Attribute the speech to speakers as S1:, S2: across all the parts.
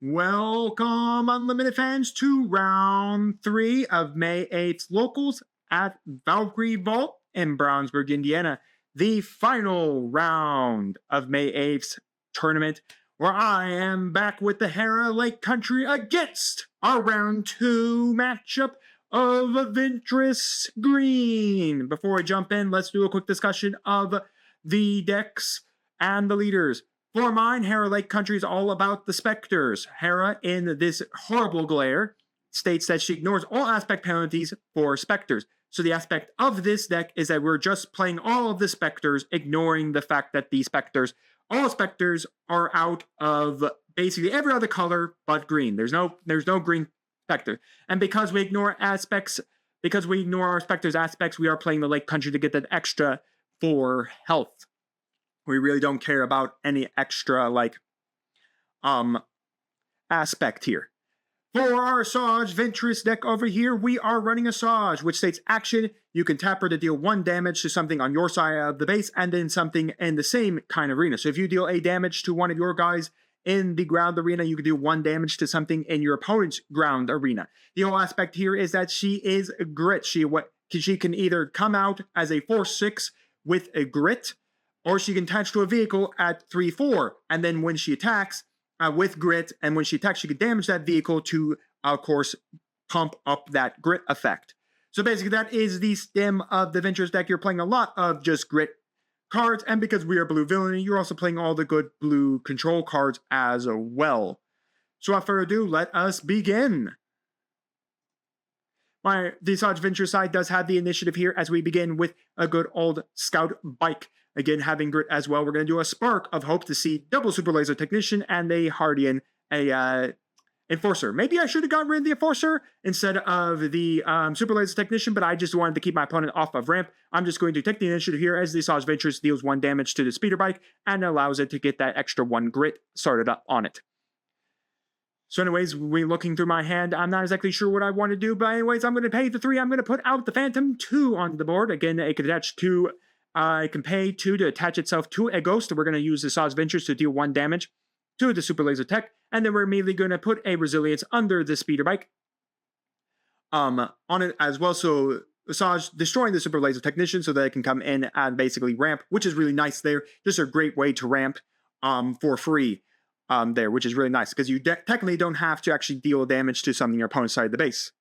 S1: Welcome, Unlimited fans, to round 3 of May 8th locals at Valkyrie Vault in Brownsburg, Indiana. The final round of May 8th's tournament, where I am back with the Hera Lake Country against our round 2 matchup of Ventress Green. Before I jump in, let's do a quick discussion of the decks and the leaders. For mine, Hera Lake Country is all about the Spectors. Hera, in this horrible glare, states that she ignores all aspect penalties for Spectors. So the aspect of this deck is that we're just playing all of the Spectors, ignoring the fact that the Spectors, all Spectors are out of basically every other color but green. There's no green Spectre. And because we ignore aspects, because we ignore our Spectors aspects, we are playing the Lake Country to get that extra 4 health. We really don't care about any extra, aspect here. For our Asajj Ventress deck over here, we are running Asajj, which states action. You can tap her to deal 1 damage to something on your side of the base, and then something in the same kind of arena. So if you deal a damage to one of your guys in the ground arena, you can do 1 damage to something in your opponent's ground arena. The whole aspect here is that she is grit. She can either come out as a 4/6 with a grit, or she can attach to a vehicle at 3/4, and then when she attacks with grit, and when she attacks, she can damage that vehicle to, of course, pump up that grit effect. So basically, that is the stem of the Ventress deck. You're playing a lot of just grit cards, and because we are blue villainy, you're also playing all the good blue control cards as well. So without further ado, let us begin. The Asajj Ventress side does have the initiative here as we begin with a good old scout bike. Again, having grit as well. We're going to do a Spark of Hope to see double Super Laser Technician and a Hardian, Enforcer. Maybe I should have gotten rid of the Enforcer instead of the Super Laser Technician, but I just wanted to keep my opponent off of ramp. I'm just going to take the initiative here as the Asajj Ventress deals 1 damage to the speeder bike and allows it to get that extra 1 grit started up on it. So anyways, we're looking through my hand. I'm not exactly sure what I want to do, but anyways, I'm going to pay the 3. I'm going to put out the Phantom 2 on the board. Again, it can attach to... it can pay 2 to attach itself to a ghost. We're going to use the Asajj Ventress to deal 1 damage to the Super Laser Tech, and then we're immediately going to put a Resilience under the speeder bike on it as well. So Asajj destroying the Super Laser Technician so that it can come in and basically ramp, which is really nice there. Just a great way to ramp for free there, which is really nice because you technically don't have to actually deal damage to something on your opponent's side of the base.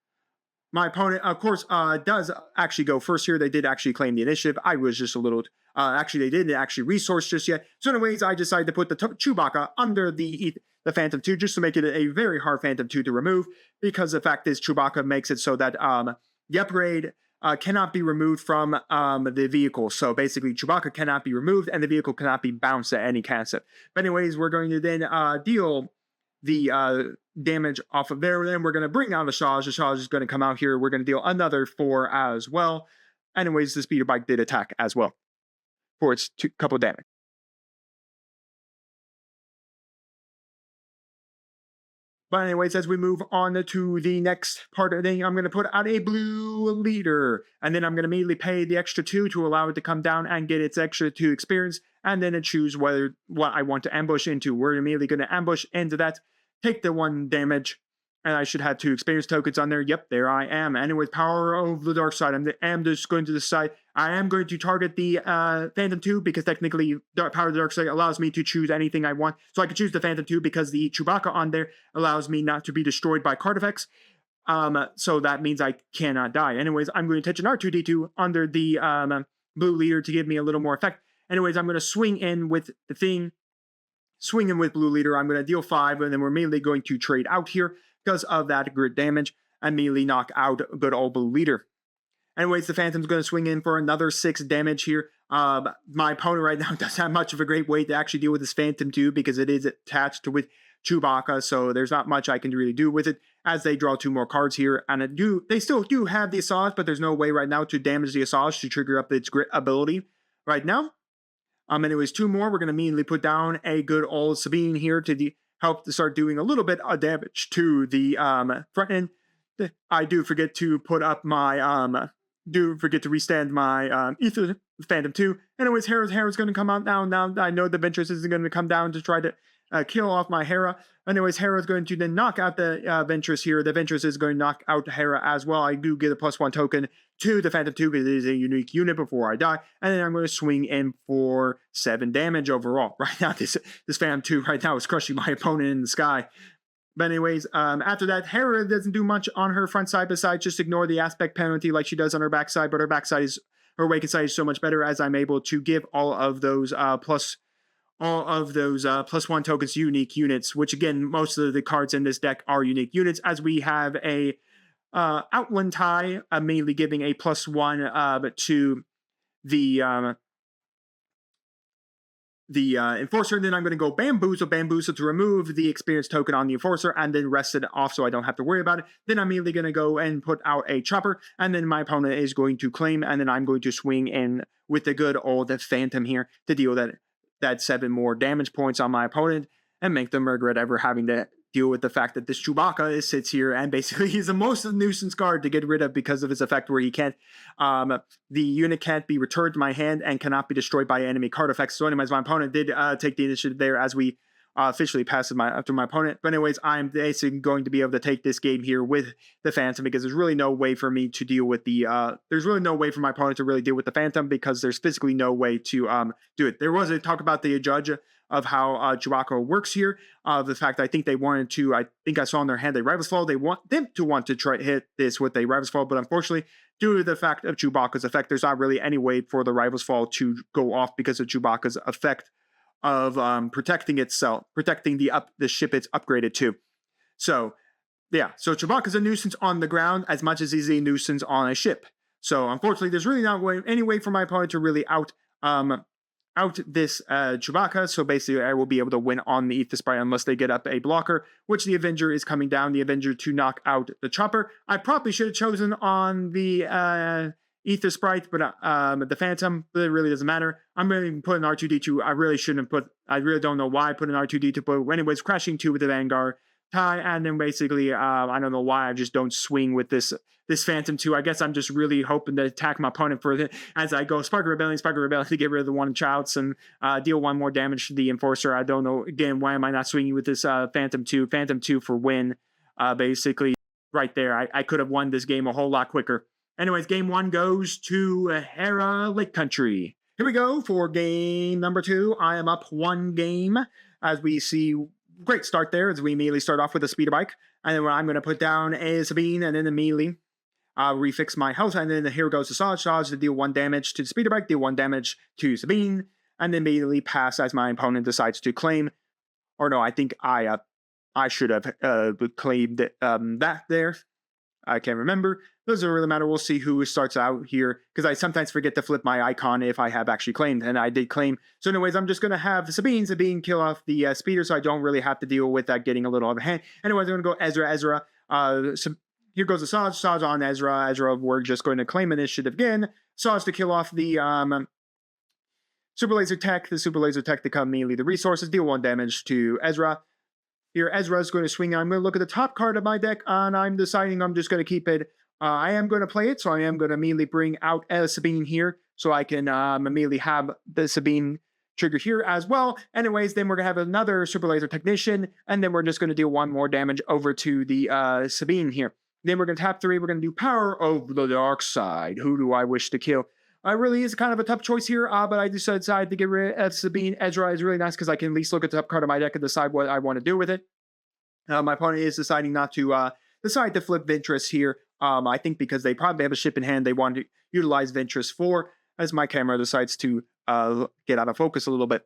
S1: My opponent, of course, does actually go first here. They did actually claim the initiative. I was just a little... actually, they didn't actually resource just yet. So anyways, I decided to put the Chewbacca under the Phantom 2 just to make it a very hard Phantom 2 to remove, because the fact is Chewbacca makes it so that the upgrade cannot be removed from the vehicle. So basically, Chewbacca cannot be removed, and the vehicle cannot be bounced at any concept. But anyways, we're going to then deal the damage off of there. Then we're going to bring out Asajj. Asajj is going to come out here. We're going to deal another 4 as well. Anyways, the speeder bike did attack as well for its couple damage. But anyways, as we move on to the next part of the thing, I'm going to put out a blue leader. And then I'm going to immediately pay the extra 2 to allow it to come down and get its extra 2 experience. And then choose what I want to ambush into. We're immediately going to ambush into that. Take the 1 damage, and I should have 2 experience tokens on there. Yep, there I am. Anyways, Power of the Dark Side. I am just going to decide. I am going to target the Phantom 2 because technically Power of the Dark Side allows me to choose anything I want. So I can choose the Phantom 2 because the Chewbacca on there allows me not to be destroyed by card effects. So that means I cannot die. Anyways, I'm going to touch an R2-D2 under the blue leader to give me a little more effect. Anyways, I'm going to swing in with the thing. Swing in with blue leader. I'm going to deal 5, and then we're immediately going to trade out here because of that grit damage and immediately knock out good old blue leader. Anyways, the Phantom's going to swing in for another 6 damage here. My opponent right now doesn't have much of a great way to actually deal with this Phantom 2 because it is attached with Chewbacca, so there's not much I can really do with it as they draw 2 more cards here. And they still do have the Asajj, but there's no way right now to damage the Asajj to trigger up its grit ability right now. Anyways, 2 more. We're going to immediately put down a good old Sabine here to help to start doing a little bit of damage to the front end. I do forget to put up my restand my Phantom 2. Anyways, Hera's going to come out now. Now I know the Ventress isn't going to come down to try to kill off my Hera. Anyways, Hera is going to then knock out the Ventress here. The Ventress is going to knock out Hera as well. I do get a +1 token to the Phantom 2 because it is a unique unit before I die. And then I'm going to swing in for 7 damage overall. Right now, this Phantom 2 right now is crushing my opponent in the sky. But anyways, after that, Hera doesn't do much on her front side besides just ignore the aspect penalty like she does on her backside. But her backside is, her awakened side is so much better as I'm able to give all of those +1 tokens to unique units, which again, most of the cards in this deck are unique units, as we have a Outland Tie, mainly giving a +1 to the Enforcer. Then I'm going to go Bamboozle to remove the experience token on the Enforcer and then rest it off so I don't have to worry about it. Then I'm immediately going to go and put out a Chopper, and then my opponent is going to claim, and then I'm going to swing in with the good old Phantom here to deal that 7 more damage points on my opponent and make them regret ever having to deal with the fact that this Chewbacca sits here and basically he's the most nuisance card to get rid of because of his effect where he can't, the unit can't be returned to my hand and cannot be destroyed by enemy card effects. So anyways, my opponent did take the initiative there as we officially passed after my opponent. But anyways, I'm basically going to be able to take this game here with the Phantom because there's really no way for me to deal with there's really no way for my opponent to really deal with the Phantom because there's physically no way to do it. There was a talk about the judge of how Chewbacca works here. The fact I think they wanted to, I think I saw in their hand a Rival's Fall. They want them to want to try hit this with a Rival's Fall, but unfortunately, due to the fact of Chewbacca's effect, there's not really any way for the Rival's Fall to go off because of Chewbacca's effect of protecting itself, protecting the ship it's upgraded to. So, yeah. So Chewbacca's a nuisance on the ground as much as he's a nuisance on a ship. So, unfortunately, there's really not any way for my opponent to really out this Chewbacca. So, basically, I will be able to win on the Aether Sprite unless they get up a blocker, which the Avenger is coming down. The Avenger to knock out the Chopper. I probably should have chosen on the Aether Sprite, but the Phantom, but it really doesn't matter. I'm going to put an R2-D2. I really shouldn't have put, I really don't know why I put an R2-D2, but anyways, crashing 2 with the Vanguard tie, and then basically, I don't know why I just don't swing with this Phantom 2. I guess I'm just really hoping to attack my opponent for it as I go Spark of Rebellion to get rid of the 1 Chouts and deal 1 more damage to the Enforcer. I don't know, again, why am I not swinging with this Phantom 2? Phantom 2 for win, basically, right there. I could have won this game a whole lot quicker. Anyways, game 1 goes to Hera Lake Country. Here we go for game number 2. I am up 1 game as we see. Great start there as we immediately start off with a speeder bike. And then I'm going to put down a Sabine and then immediately refix my health. And then here goes Asajj to deal 1 damage to the speeder bike, deal 1 damage to Sabine, and then immediately pass as my opponent decides to claim. Or no, I think I should have claimed that there. I can't remember. Doesn't really matter. We'll see who starts out here because I sometimes forget to flip my icon if I have actually claimed, and I did claim. So anyways, I'm just going to have Sabine kill off the speeder so I don't really have to deal with that getting a little out of hand. Anyways, I'm going to go Ezra. Here goes Asajj on Ezra, we're just going to claim initiative again. Asajj to kill off the Super Laser Tech. The Super Laser Tech to come immediately the resources, deal 1 damage to Ezra. Here, Ezra is going to swing. I'm going to look at the top card of my deck, and I'm deciding I'm just going to keep it. I am going to play it, so I am going to immediately bring out Sabine here, so I can immediately have the Sabine trigger here as well. Anyways, then we're going to have another Super Laser Technician, and then we're just going to deal 1 more damage over to the Sabine here. Then we're going to tap 3. We're going to do Power of the Dark Side. Who do I wish to kill? Really is kind of a tough choice here, but I just decided to get rid of Sabine. Ezra is really nice because I can at least look at the top card of my deck and decide what I want to do with it. My opponent is deciding not to decide to flip Ventress here. I think because they probably have a ship in hand they want to utilize Ventress for, as my camera decides to get out of focus a little bit.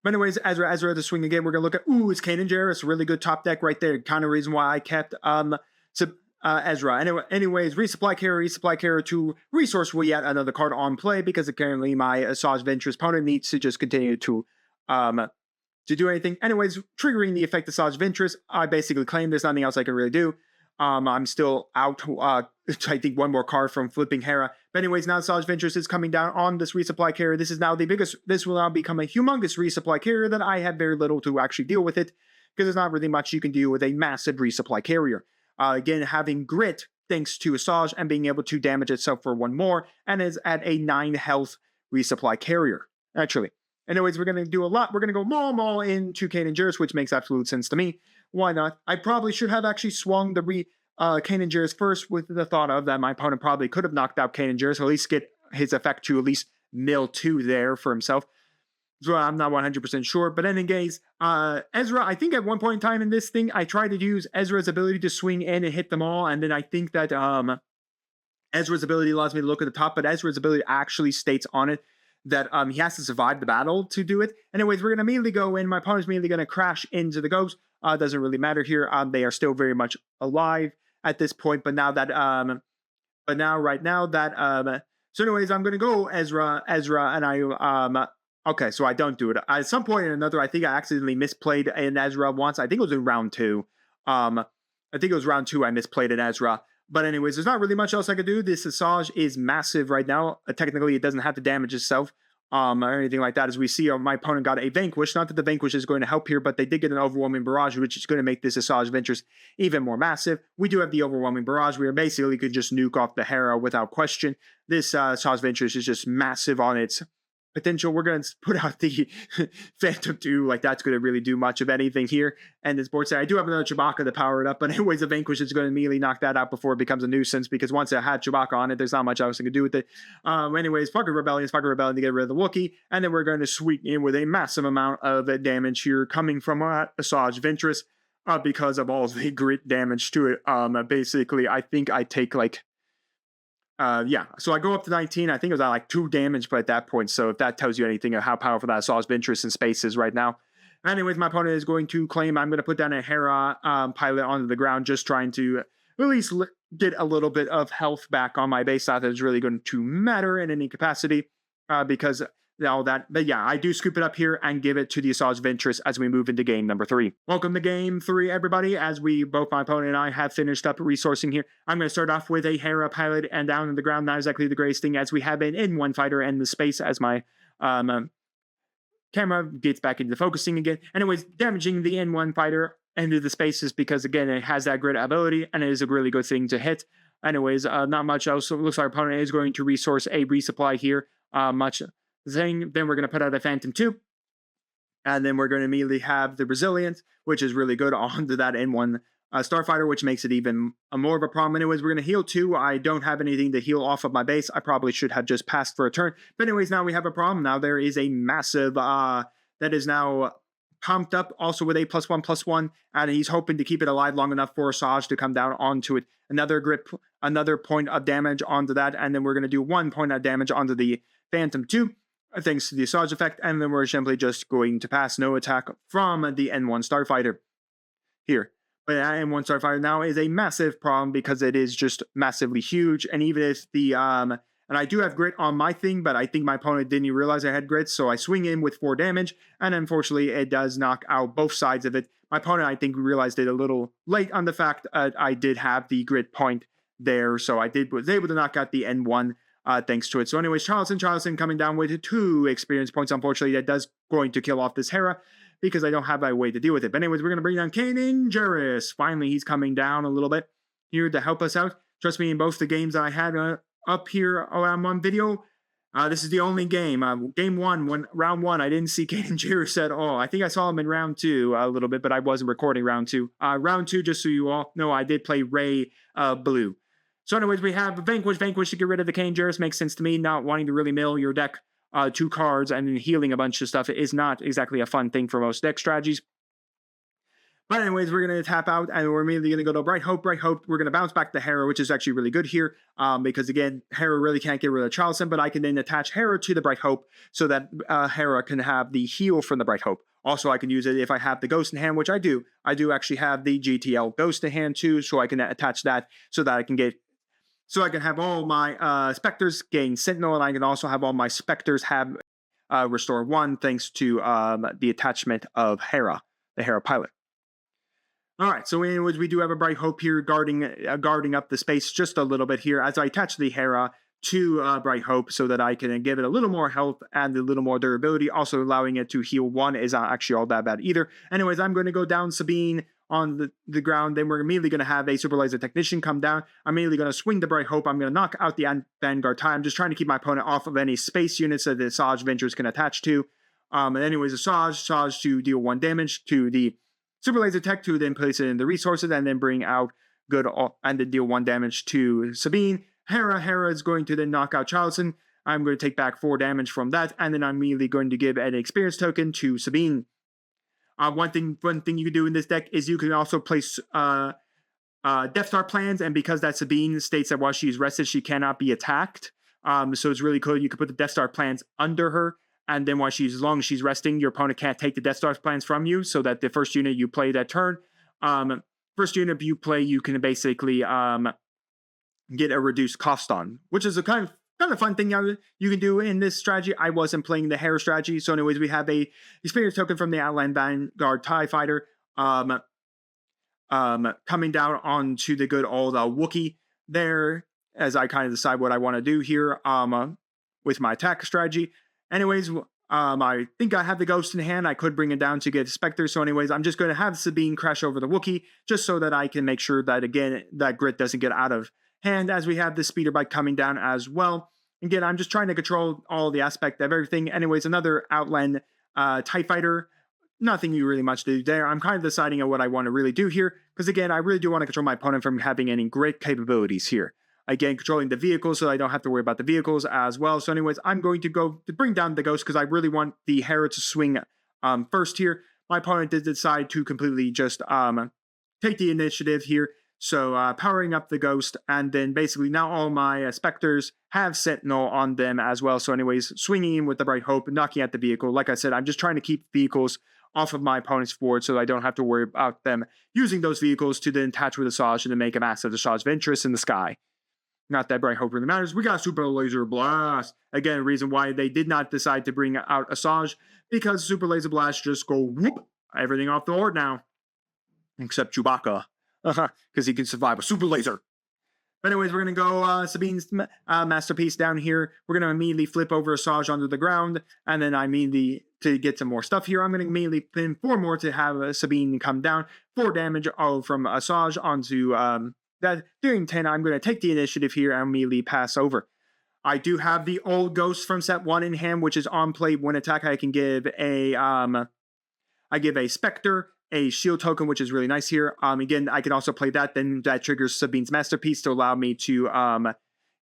S1: But anyways, Ezra to swing again. We're going to look at, it's Kanan Jarrus, really good top deck right there. Kind of reason why I kept Ezra. Anyways, resupply carrier to resource will yet another card on play because apparently my Asajj Ventress opponent needs to just continue to do anything. Anyways, triggering the effect Asajj Ventress, I basically claim there's nothing else I can really do. I'm still out, I think 1 more card from flipping Hera. But anyways, now Asajj Ventress is coming down on this resupply carrier. This is now this will now become a humongous resupply carrier that I have very little to actually deal with it because there's not really much you can do with a massive resupply carrier. Again, having grit thanks to Asajj and being able to damage itself for 1 more, and is at a 9 health resupply carrier, actually. Anyways, we're going to do a lot. We're going to go Maul into Kanan Jarrus, which makes absolute sense to me. Why not? I probably should have actually swung the Kanan Jarrus first with the thought of that my opponent probably could have knocked out Kanan Jarrus, or at least get his effect to at least mill 2 there for himself. So I'm not 100% sure. But anyways, Ezra, I think at one point in time in this thing, I tried to use Ezra's ability to swing in and hit them all. And then I think that Ezra's ability allows me to look at the top, but Ezra's ability actually states on it that he has to survive the battle to do it. Anyways, we're going to immediately go in. My opponent's immediately going to crash into the ghost. Doesn't really matter here. They are still very much alive at this point. But now that, so anyways, I'm going to go Ezra, and I, okay, so I don't do it. At some point or another, I think I accidentally misplayed an Ezra once. I think it was in round 2. I think it was round 2 I misplayed an Ezra. But anyways, there's not really much else I could do. This Asajj is massive right now. Technically, it doesn't have to damage itself or anything like that. As we see, my opponent got a Vanquish. Not that the Vanquish is going to help here, but they did get an Overwhelming Barrage, which is going to make this Asajj Ventress even more massive. We do have the Overwhelming Barrage. We are basically could just nuke off the Hera without question. This Asajj Ventress is just massive on its potential. We're going to put out the Phantom 2, like that's going to really do much of anything here. And this board side, I do have another Chewbacca to power it up, but anyways, the Vanquish is going to immediately knock that out before it becomes a nuisance, because once it had Chewbacca on it, there's not much else I can do with it. Anyways, fucking Rebellion to get rid of the Wookiee, and then we're going to sweep in with a massive amount of damage here coming from Asajj Ventress because of all the grit damage to it. Basically, I think I take like so I go up to 19. I think it was at like 2 damage, but at that point, so if that tells you anything of how powerful that Asajj Ventress in space is right now. Anyways, my opponent is going to claim I'm going to put down a Hera pilot onto the ground, just trying to at least get a little bit of health back on my base. Not that it's really going to matter in any capacity because all that. But yeah, I do scoop it up here and give it to the Asajj Ventress as we move into game number 3. Welcome to game 3, everybody. As we, both my opponent and I, have finished up resourcing here. I'm going to start off with a Hera pilot and down on the ground. Not exactly the greatest thing, as we have an N1 fighter and the space as my camera gets back into focusing again. Anyways, damaging the N1 fighter into the spaces because, again, it has that grid ability and it is a really good thing to hit. Anyways, not much else. So it looks like our opponent is going to resource a resupply here. Much thing. Then we're going to put out a Phantom 2. And then we're going to immediately have the Resilience, which is really good, onto that N1 Starfighter, which makes it even more of a problem. Anyways, we're going to heal 2. I don't have anything to heal off of my base. I probably should have just passed for a turn. But anyways, now we have a problem. Now there is a massive, that is now pumped up also with a +1/+1. And he's hoping to keep it alive long enough for Asajj to come down onto it. Another point of damage onto that. And then we're going to do 1 point of damage onto the Phantom 2. Thanks to the Asajj effect, and then we're simply just going to pass no attack from the N1 Starfighter here. But that N1 Starfighter now is a massive problem because it is just massively huge, and even if the, and I do have grit on my thing, but I think my opponent didn't realize I had grit, so I swing in with 4 damage, and unfortunately it does knock out both sides of it. My opponent, I think, realized it a little late on the fact I did have the grit point there, so I was able to knock out the N1 thanks to it. So anyways, Charleston coming down with 2 experience points. Unfortunately, that does going to kill off this Hera because I don't have a way to deal with it. But anyways, we're going to bring down Kanan Jarrus. Finally, he's coming down a little bit here to help us out. Trust me, in both the games I had up here on video, this is the only game. Game 1, round 1, I didn't see Kanan Jarrus at all. I think I saw him in round 2 a little bit, but I wasn't recording round 2. Round 2, just so you all know, I did play Ray Blue. So anyways, we have Vanquish to get rid of the Kanan Jarrus. Makes sense to me. Not wanting to really mill your deck 2 cards and then healing a bunch of stuff is not exactly a fun thing for most deck strategies. But anyways, we're going to tap out and we're immediately going to go to Bright Hope. We're going to bounce back to Hera, which is actually really good here because, again, Hera really can't get rid of Charleston, but I can then attach Hera to the Bright Hope so that Hera can have the heal from the Bright Hope. Also, I can use it if I have the Ghost in hand, which I do. I do actually have the JTL Ghost in hand too, so I can attach that so that I can get... So I can have all my Spectors gain Sentinel, and I can also have all my Spectors have Restore 1 thanks to the attachment of Hera, the Hera pilot. All right, so anyways, we do have a Bright Hope here guarding up the space just a little bit here as I attach the Hera to Bright Hope so that I can give it a little more health and a little more durability. Also allowing it to heal 1 is not actually all that bad either. Anyways, I'm going to go down Sabine on the ground. Then we're immediately going to have a Super Laser Technician come down. I'm immediately going to swing the Bright Hope. I'm going to knock out the Vanguard Tie. I'm just trying to keep my opponent off of any space units that the Asajj Ventress can attach to. And anyways, Asajj to deal 1 damage to the super laser tech, to then place it in the resources and then bring out good and then deal 1 damage to Sabine. Hera is going to then knock out Charleston. I'm going to take back 4 damage from that, and then I'm immediately going to give an experience token to Sabine. One thing you can do in this deck is you can also place Death Star plans, and because that Sabine states that while she's rested, she cannot be attacked. So it's really cool. You can put the Death Star plans under her, and then as long as she's resting, your opponent can't take the Death Star plans from you, so that the first unit you play that turn, first unit you play, you can basically get a reduced cost on, which is a kind of fun thing you can do in this strategy. I wasn't playing the Hera strategy, so anyways, we have a experience token from the Outland Vanguard TIE Fighter coming down onto the good old Wookiee there, as I kind of decide what I want to do here with my attack strategy. Anyways, I think I have the Ghost in hand. I could bring it down to get Spectors. So anyways, I'm just going to have Sabine crash over the Wookiee, just so that I can make sure that, again, that grit doesn't get out of hand, as we have the speeder bike coming down as well. Again, I'm just trying to control all the aspect of everything. Anyways, another Outland TIE Fighter. Nothing you really much to do there. I'm kind of deciding on what I want to really do here, because again, I really do want to control my opponent from having any great capabilities here. Again, controlling the vehicles so I don't have to worry about the vehicles as well. So anyways, I'm going to go to bring down the Ghost because I really want the Hera to swing first here. My opponent did decide to completely just take the initiative here. So powering up the Ghost, and then basically now all my Spectors have Sentinel on them as well. So anyways, swinging in with the Bright Hope, knocking at the vehicle. Like I said, I'm just trying to keep vehicles off of my opponent's board so I don't have to worry about them using those vehicles to then attach with Asajj and to make a massive Asajj of interest in the sky. Not that Bright Hope really matters. We got Super Laser Blast. Again, a reason why they did not decide to bring out Asajj, because Super Laser Blast just go whoop, everything off the board now. Except Chewbacca. Because he can survive a super laser. But anyways, we're going to go Sabine's masterpiece down here. We're going to immediately flip over Asajj onto the ground. And then I immediately, to get some more stuff here, I'm going to immediately pin 4 more to have Sabine come down. 4 damage all from Asajj onto that. Doing 10, I'm going to take the initiative here and immediately pass over. I do have the old Ghost from set 1 in hand, which is on play. When attack, I can give a Spectre, a shield token, which is really nice here. Again, I can also play that. Then that triggers Sabine's masterpiece to allow me to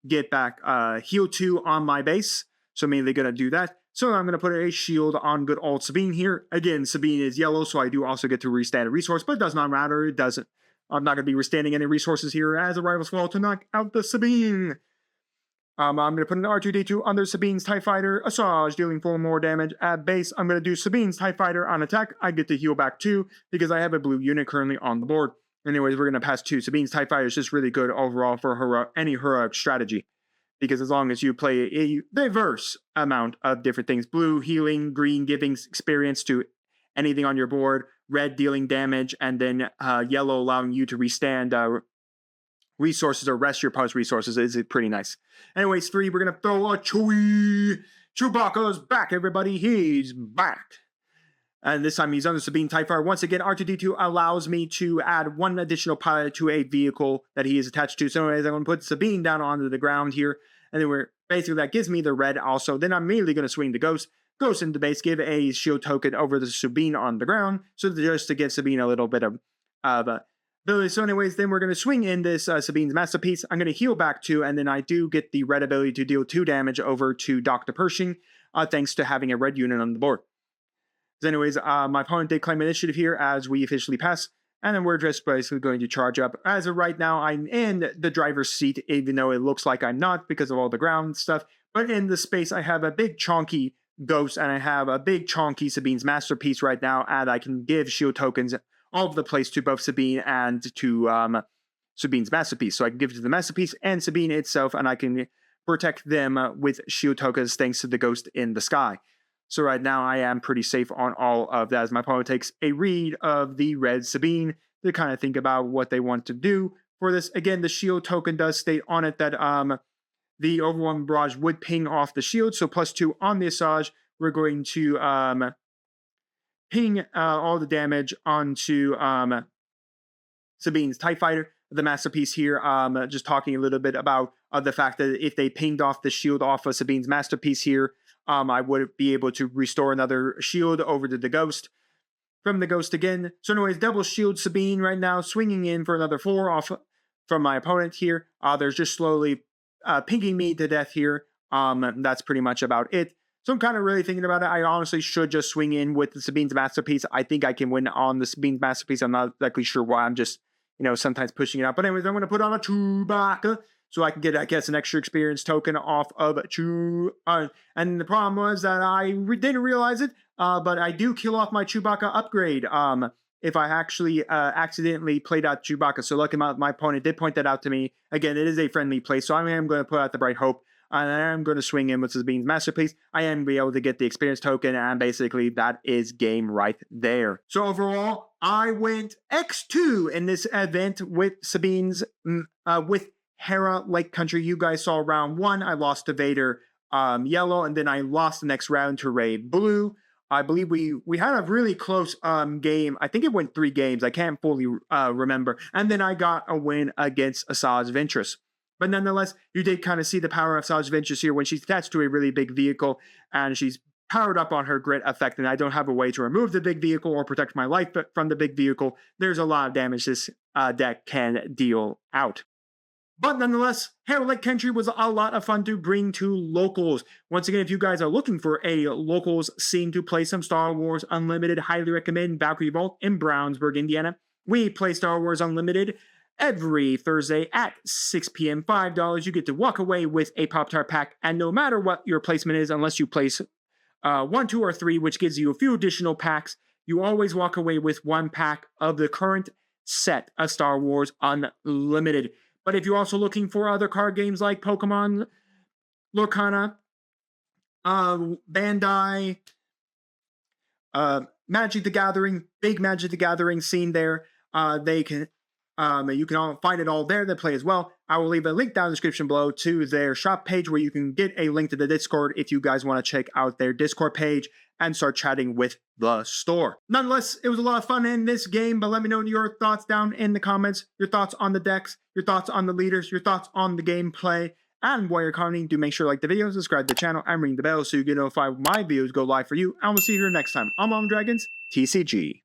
S1: get back heal 2 on my base. So I'm mainly going to do that. So I'm going to put a shield on good old Sabine here. Again, Sabine is yellow, so I do also get to restand a resource, but it does not matter. It doesn't. I'm not going to be restanding any resources here as a Rival's Fall to knock out the Sabine. I'm going to put an R2-D2 under Sabine's TIE Fighter, Asajj dealing 4 more damage at base. I'm going to do Sabine's TIE Fighter on attack. I get to heal back 2 because I have a blue unit currently on the board. Anyways, we're going to pass 2. Sabine's TIE Fighter is just really good overall for any heroic strategy, because as long as you play a diverse amount of different things, blue healing, green giving experience to anything on your board, red dealing damage, and then yellow allowing you to restand resources or rest your opponent's resources, is pretty nice. Anyways, 3, we're going to throw a Chewie. Chewbacca's back, everybody. He's back. And this time he's under Sabine TIE Fighter. Once again, R2-D2 allows me to add 1 additional pilot to a vehicle that he is attached to. So anyways, I'm going to put Sabine down onto the ground here. And then basically that gives me the red also. Then I'm immediately going to swing the Ghost. Ghost into base, give a shield token over the Sabine on the ground. So just to give Sabine a little bit of ability. So anyways, then we're going to swing in this Sabine's masterpiece. I'm going to heal back 2, and then I do get the red ability to deal 2 damage over to Dr. Pershing, thanks to having a red unit on the board. So anyways, my opponent did claim initiative here as we officially pass, and then we're just basically going to charge up. As of right now, I'm in the driver's seat, even though it looks like I'm not because of all the ground stuff. But in the space, I have a big chonky Ghost, and I have a big chonky Sabine's masterpiece right now, and I can give shield tokens all over the place to both Sabine and to Sabine's masterpiece. So I can give it to the masterpiece and Sabine itself, and I can protect them with shield tokens thanks to the Ghost in the sky. So right now I am pretty safe on all of that, as my opponent takes a read of the red Sabine to kind of think about what they want to do for this. Again, the shield token does state on it that the overwhelming barrage would ping off the shield. So +2 on the Asajj. We're going to ping all the damage onto Sabine's TIE Fighter, the masterpiece here. Just talking a little bit about the fact that if they pinged off the shield off of Sabine's masterpiece here, I would be able to restore another shield over to the Ghost. From the Ghost again. So anyways, double shield Sabine right now, swinging in for another 4 off from my opponent here. They're just slowly pinking me to death here. That's pretty much about it. So I'm kind of really thinking about it. I honestly should just swing in with the Sabine's Masterpiece. I think I can win on the Sabine's Masterpiece. I'm not exactly sure why. I'm just, sometimes pushing it out. But anyways, I'm going to put on a Chewbacca so I can get, I guess, an extra experience token off of and the problem was that I didn't realize it, but I do kill off my Chewbacca upgrade if I actually accidentally played out Chewbacca. So lucky my opponent did point that out to me. Again, it is a friendly play, so I am going to put out the Bright Hope. And I am going to swing in with Sabine's Masterpiece. I am going to be able to get the experience token, and basically that is game right there. So overall, I went X2 in this event with Sabine's, with Hera Lake Country. You guys saw round 1. I lost to Vader yellow, and then I lost the next round to Rey blue. I believe we had a really close game. I think it went 3 games. I can't fully remember. And then I got a win against Asajj Ventress. But nonetheless, you did kind of see the power of Asajj Ventress here when she's attached to a really big vehicle and she's powered up on her grit effect, and I don't have a way to remove the big vehicle or protect my life from the big vehicle. There's a lot of damage this deck can deal out. But nonetheless, Hera Lake Country was a lot of fun to bring to locals. Once again, if you guys are looking for a locals scene to play some Star Wars Unlimited, highly recommend Valkyrie Vault in Brownsburg, Indiana. We play Star Wars Unlimited every Thursday at 6 p.m. $5. You get to walk away with a Pop-Tart pack, and no matter what your placement is, unless you place 1, 2, or 3, which gives you a few additional packs, you always walk away with 1 pack of the current set of Star Wars Unlimited. But if you're also looking for other card games like Pokemon, Lorcana, Bandai, Magic the Gathering, big Magic the Gathering scene there, you can all find it all there. They play as well. I will leave a link down in the description below to their shop page where you can get a link to the Discord if you guys want to check out their Discord page and start chatting with the store. Nonetheless, it was a lot of fun in this game, but let me know your thoughts down in the comments, your thoughts on the decks, your thoughts on the leaders, your thoughts on the gameplay, and while you're commenting, do make sure to like the video, subscribe to the channel, and ring the bell so you get notified when my videos go live for you, and we'll see you here next time. I'm Dragons, TCG.